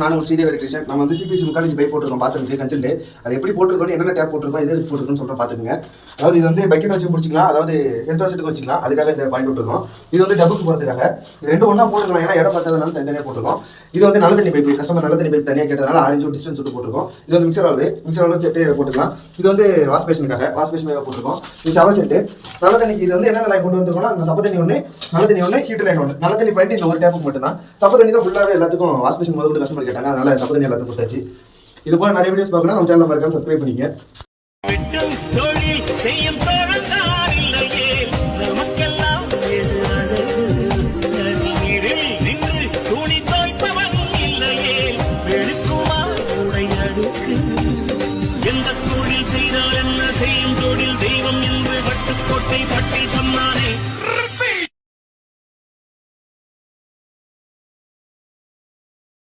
நானும் ஸ்ரீதேவி எலக்ட்ரிஷியன். நம்ம வந்து சிபிசி முக்காலஜி பைப் போட்டிருக்கோம் பார்த்துருக்கு கன்சல்ட். அது எப்படி போட்டிருக்கோம், என்னென்ன டேப் போட்டிருக்கோம், எது போட்டிருக்கோன்னு சொல்லிட்டு பார்த்துக்குங்க. அதாவது இது வந்து பக்கெட் வச்சு முடிச்சிக்கலாம், அதாவது ஹெல்த் வாஷத்துக்கு வச்சுக்கலாம். அதுக்காக இந்த பாயிண்ட் விட்டுருக்கோம். இது வந்து டபுக்கு போகிறதுக்காக இது ரெண்டு ஒன்றா போட்டுக்கலாம். ஏன்னா இடம் பார்த்ததுனால தனியாக போட்டிருக்கோம். இது வந்து நல்ல தண்ணி பைப், கஸ்டமர் நல்ல தண்ணி பைப் தனியாக கேட்டதுனால 6 இன்ச் டிஸ்டன்ஸ் விட்டு போட்டிருக்கோம். இது வந்து மிக்சர் ஆல்வே செட்டு போட்டுக்கலாம். இது வந்து வாஷ் பேஷனுக்காக போட்டிருக்கோம். இது ஷவர் செட்டு. நல்ல தண்ணிக்கு இது வந்து என்னென்ன லைன் கொண்டு வந்துருக்கோம்னா, சப்ப தண்ணி ஒன்று, நல்ல தண்ணி ஒன்று, ஹீட்டர் லைன் ஒன்று. நல்ல தண்ணி பாயிண்ட் இந்த ஒரு டேப்புக்கு மட்டும் தான். சப்ப தண்ணி தான் ஃபுல்லாகவே எல்லாத்துக்கும் வாஷ் பேஷன் முதல்ல கஸ்டமர் கேட்டாங்க, அதனால சப்ப தண்ணி எல்லாத்துக்கும் கொடுத்தாச்சு. இது போல நிறைய வீடியோஸ் பார்க்கணும், நம்ம சேனலை மறக்காம சப்ஸ்கிரைப் பண்ணிக்க.